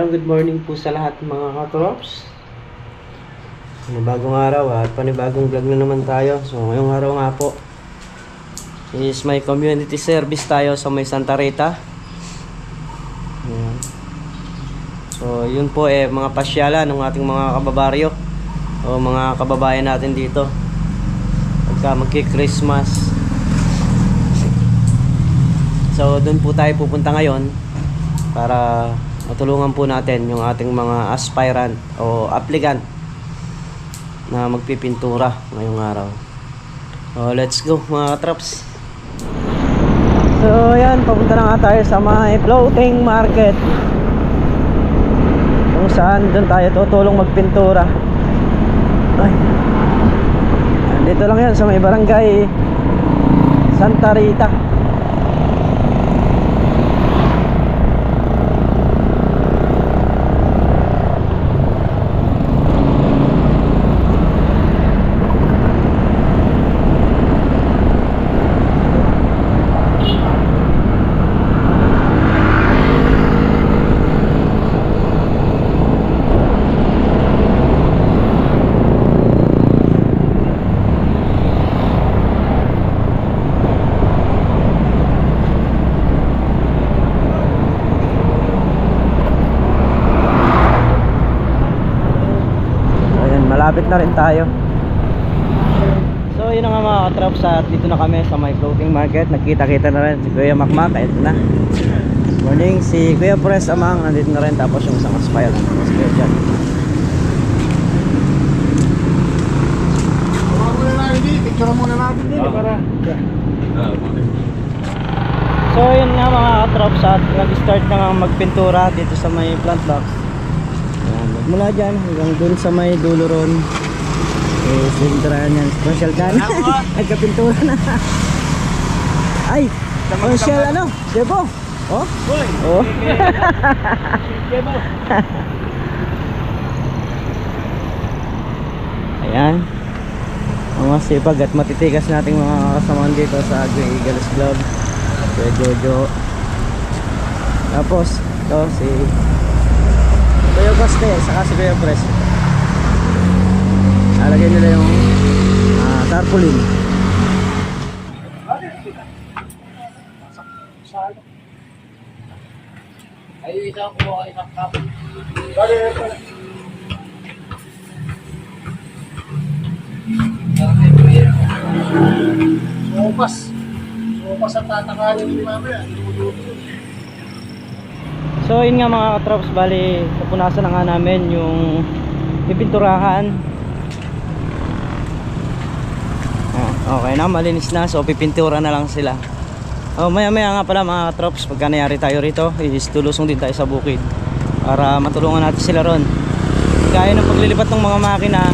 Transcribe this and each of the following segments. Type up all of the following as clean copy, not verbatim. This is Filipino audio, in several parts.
good morning po sa lahat mga katrops. Panibagong araw at panibagong vlog na naman tayo. So ngayong araw nga po is may community service tayo sa may Santa Rita. Ayan. So yun po mga pasyala ng ating mga kababaryo o mga kababayan natin dito pagka magki-Christmas. So doon po tayo pupunta ngayon para matulungan po natin yung ating mga aspirant o applicant na magpipintura ngayong araw. So let's go mga katrops. So yan, papunta na nga tayo sa mga floating market kung saan doon tayo tutulong magpintura. Ay, dito lang yan sa may barangay Santa Rita. Malapit na rin tayo. So yun na nga mga katrops, at dito na kami sa may floating market. Nagkita-kita na rin si Kuya Makmak. Ito na. Morning, si Kuya Pres Amang nandito na rin, tapos yung isang aspire si Kuya Jan. Picture muna natin dito para. So yun nga mga katrops, at nag-start na nga magpintura dito sa may plant box. Mula dyan hanggang dun sa may dulo ron. Pinturahan yan. Social ka na. Nagkapintura na. Ay! Social ano? Debo? Oh? Oh? Ayan. Ang masipag at matitigas nating mga kasamahan dito sa Grey Eagles Club. Kuya Jojo. Tapos ito si Kuya Baste, saka si Kuya Pres. Alagay nila yung tarpaulin. Ay, isang kuha, isang cup. Sopas ang tatakalin ni mamaya. So yun nga mga katrops, bali napunasan na nga namin yung pipinturahan. Okay na, malinis na, so pipintura na lang sila. Maya maya nga pala mga katrops, pagka nangyari tayo rito is tulusong din tayo sa bukid para matulungan natin sila ron. Gaya ng paglilipat ng mga makina,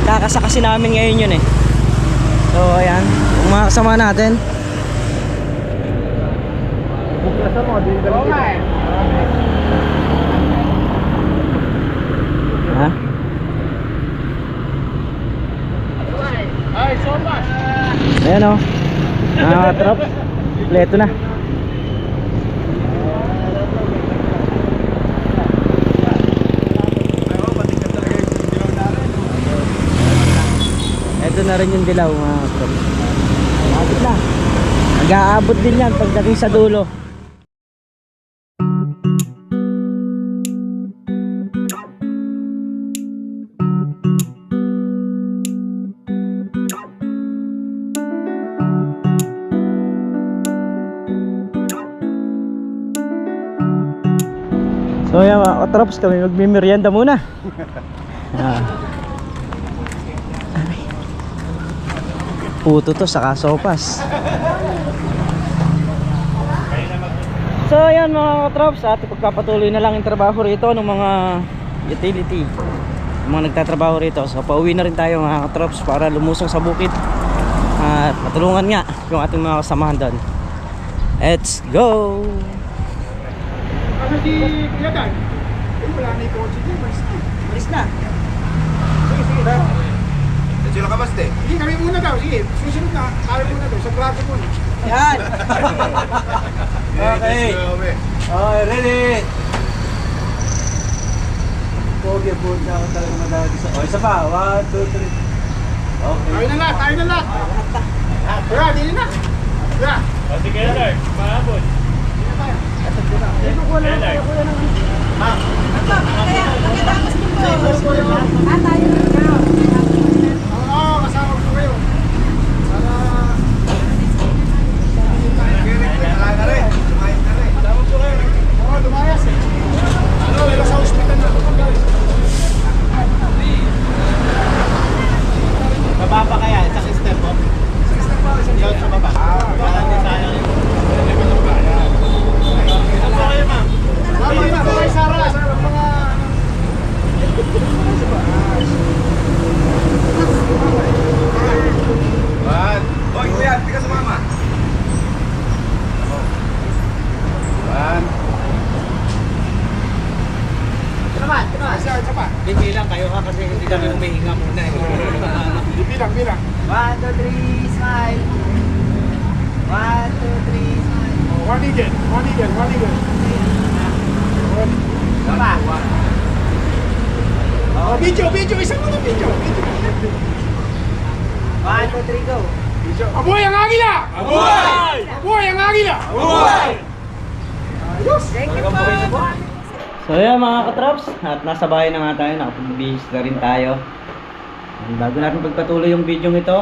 kakasa kasi namin ngayon yun eh. So ayan, yung mga kasama natin. Buklasan mo, din galing dito. Ha? Ay, sopas! Ayan o, mga katrop, kompleto na. Ito na rin yung dilaw mga katrop. Malapit na. Nag-aabot din yan pagdating sa dulo. So yan mga katrops, kami magmimerienda muna. Puto to saka sopas. So yan mga katrops, at ipagpapatuloy na lang yung trabaho rito ng mga utility, mga nagtatrabaho rito. So pauwi na rin tayo mga katrops para lumusong sa bukid at matulungan nga yung ating mga kasamahan doon. Let's go! Ano si Kuya Dan? Wala na yung kotse niya, malis na. Sige, sige. Sino ka baste? Sige, kami muna daw. Sige, susunod na. Kami muna daw. Sa plato muna. Yan! Okay. Okay, ready! Pogi po na ako talaga madali sa... O, isa pa. 1, 2, 3. Okay. Tayo na lahat, tayo na lahat. Tara, dili na. Tara. O sige, Lord. Maabot. Dito ko lang, kaya ko lang ang... Ma'am. Kaya, pagkatapos nito. Tayo na. Oo, kasama ko kayo. Para... Wala na rin. Sumayad na rin. Kasama ko kayo. Oo, lumayas eh. Ano, wala sa hospital na. Baba pa kaya? Isang step po? Yun sa baba. Parang di sayang yun. Ano ba kayo, ma'am? Babay na, babay Sara. Mga... One. Hoy, kuya, di ka sumama. One. Isa pa. Bibilang kayo ha kasi hindi kami humihinga muna eh. Bilang. 1, 2, 3, smile. 1, 2, 3, smile. Oh, one again. Baba. Oh, video. Isa mo na video. 1, 2, 3, go. Abuhay ang agila! Abuhay! Abuhay ang agila! Abuhay! Ayos! Thank you po. So yan mga katrops, at nasa bahay na nga tayo, nakapag-bihis na rin tayo. Bago natin pagpatuloy yung video ito,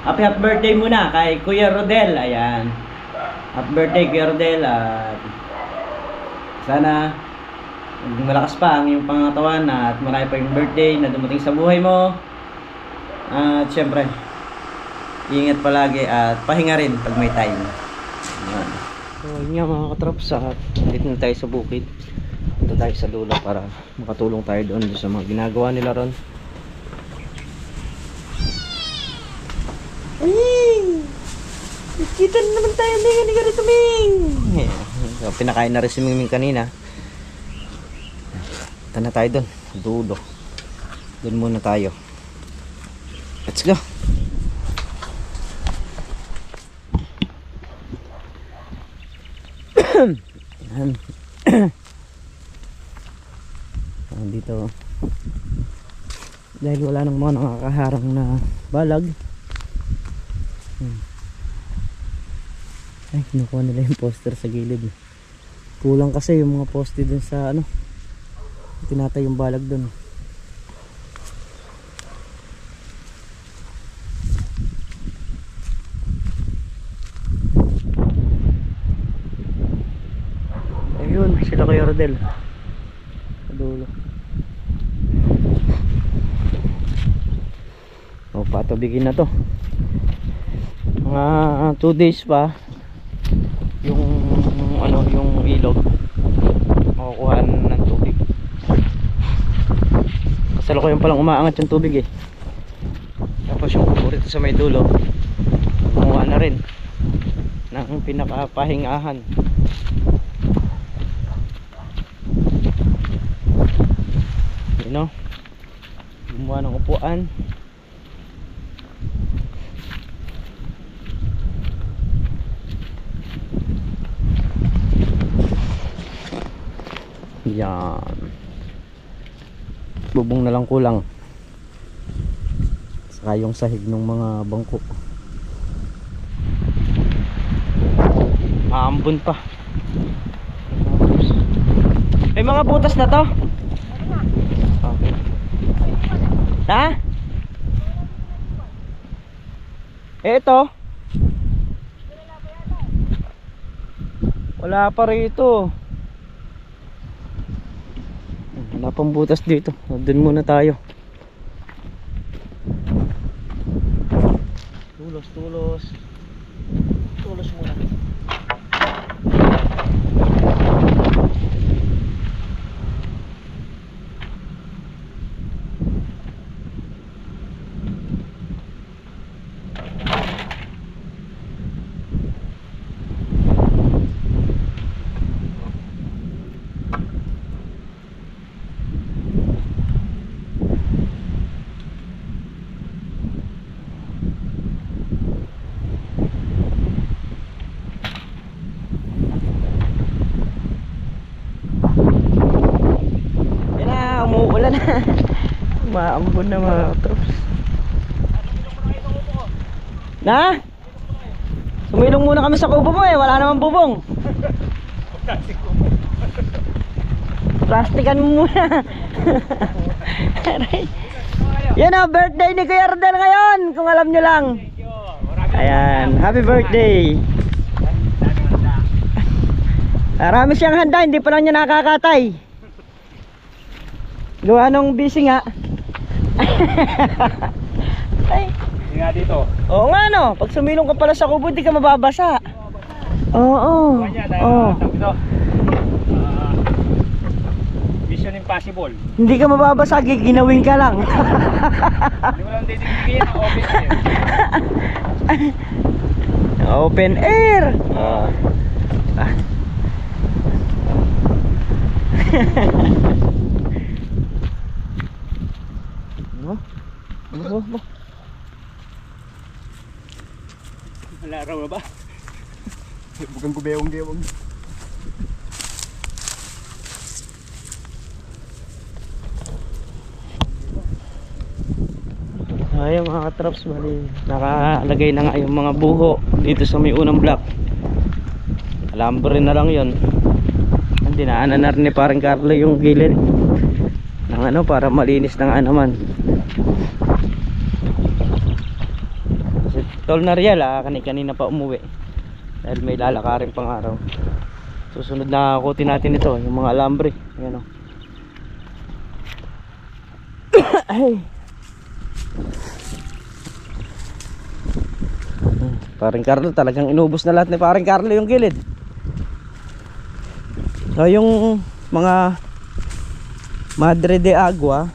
happy birthday muna kay Kuya Rodel. Ayan, happy birthday Kuya Rodel, at sana malakas pa ang iyong pangatawan at marami pa yung birthday na dumating sa buhay mo. At syempre, ingat palagi at pahinga rin pag may time. Ayan. So yun nga mga katrops, at dito na tayo sa bukid. Punta tayo sa dulo para makatulong tayo doon sa mga ginagawa nila ron. Ay! Kita na naman tayo, Ming! Hindi ka rito, Ming! So, pinakain na rin si Ming kanina. Punta na tayo doon, dulo. Doon muna tayo. Let's go! Dito dahil wala nang mga nakakaharang na balag. Ay, kinukuha nila yung poster sa gilid. Kulang kasi yung mga poste dun sa ano, tinatay yung balag dun. Ayun, sila kay Rodel sa dulo. O, patubigin na to. Mga 2 days pa yung ano, yung ilog makukuha ng tubig. Kasalukuyan palang umaangat yung tubig eh. Tapos yung kubo rito sa may dulo kumuha na rin ng pinakapahingahan. You know, gumawa ng upuan. Yan, bubong na lang kulang, saka yung sahig ng mga bangko. Aambon pa. May mga butas na to. Okay. Ha? Ito wala pa rito. Wala pang butas dito. Doon muna tayo. Tulos muna. Maambon na mga katrops. Na? Sumilong muna kami sa kubo mo eh, wala namang bubong. Plastikan mo muna. Yan o, birthday ni Kuya Rodel ngayon, kung alam nyo lang. Ayan, happy birthday. Marami siyang handa, hindi pa lang niya nakakatay. Gawa nung busy nga. Ay. Hindi nga dito. Oo nga no, pag sumilong ka pala sa kubo, hindi ka mababasa. Oo. Oo. Mission Impossible. Hindi ka mababasa, giginawin ka lang. Hindi mo lang titigil ng open air. Open air. Oh. Ano? Wala raw ba? Bukan ko bewang-bewang. Ayun mga katrops, bali nakalagay na nga yung mga buho dito sa may unang block. Alambre na lang yon. Dinaanan na rin ni parang Carlo yung gilid ng ano para malinis na nga naman. Si Tol Nariel kanina pa umuwi dahil may lalakarin pang araw. Susunod na kutin natin ito, yung mga alambre. Ayan o. Ay. Parang Carlo talagang inubos na lahat ni parang Carlo yung gilid. So yung mga Madre de Agua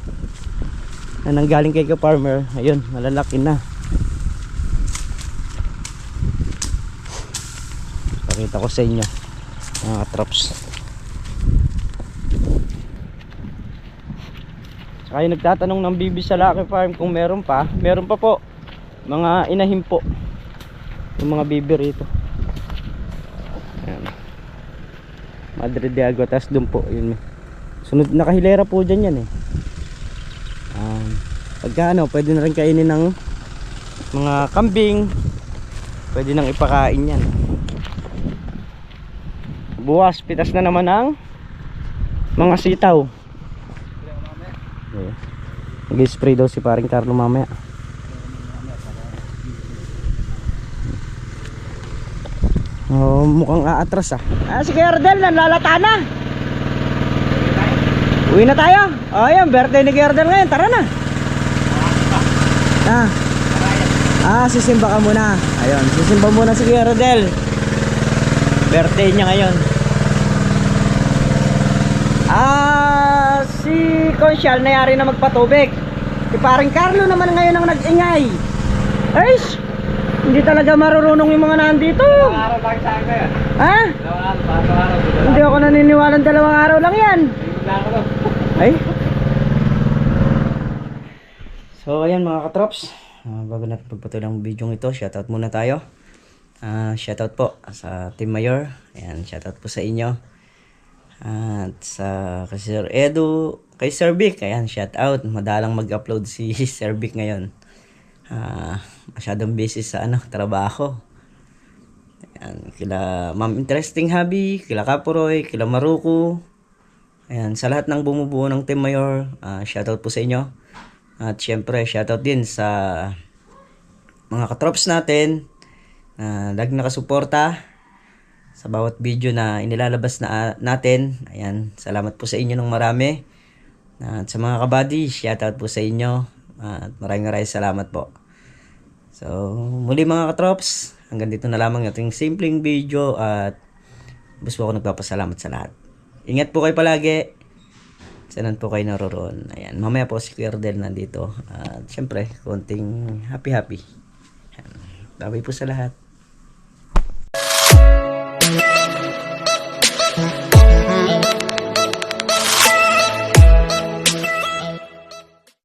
na nanggaling kay ka-farmer, ayun, malalaki na. Pakita ko sa inyo mga traps. Saka yung nagtatanong ng bibi sa Lucky Farm kung meron pa po mga inahin po yung mga bibi rito. Ayan. Madre de Agua, tas doon po yun. Sunod nakahilera po dyan yan eh. Pagka ano, pwede na rin kainin ng mga kambing, pwede nang ipakain yan. Buwas, pitas na naman ng mga sitaw. Nag-spray daw si paring Carlo mamaya. Oh, mukhang aatras si Kuya Rodel nanlalata na. Uwi na tayo. Oh, yan, birthday ni Kuya Rodel ngayon. Tara na. Sisimba ka muna. Ayun, sisimba muna si Kuya Rodel. Birthday niya ngayon. Si Conchal nayari na magpatubig. Si paring Carlo naman ngayon ang nag-ingay. Aish! Hindi talaga marurunong yung mga nandito. Araw lang sa akin yan. Ha? Araw. Hindi ako naniniwalang 2 araw lang yan. Ay. So ayan mga katrops, bago natin pagpatuloy ang video ito, shoutout muna tayo. Shoutout po sa Team Mayor. Ayan, shoutout po sa inyo. At sa kay Sir Edu, kay Sir Vic, ayan, shoutout. Madalang mag-upload si Sir Vic ngayon. Masyadong busy sa trabaho. Ayan, kila Ma'am Interesting Hobby, kila Kapuroy, kila Maruko. Ayan, sa lahat ng bumubuo ng Team Mayor, shoutout po sa inyo. At syempre, shoutout din sa mga katrops natin na lagi nakasuporta sa bawat video na inilalabas na natin. Ayan, salamat po sa inyo ng marami. At sa mga kabady, shoutout po sa inyo. At maraming salamat po. So, muli mga katrops, hanggang dito na lamang ating simpleng video at bus po ako nagpapasalamat sa lahat. Ingat po kayo palagi. Saan po kayo naroroon. Ayan, mamaya po si Kuya Rodel nandito. At syempre, konting happy. Ayan, babay po sa lahat.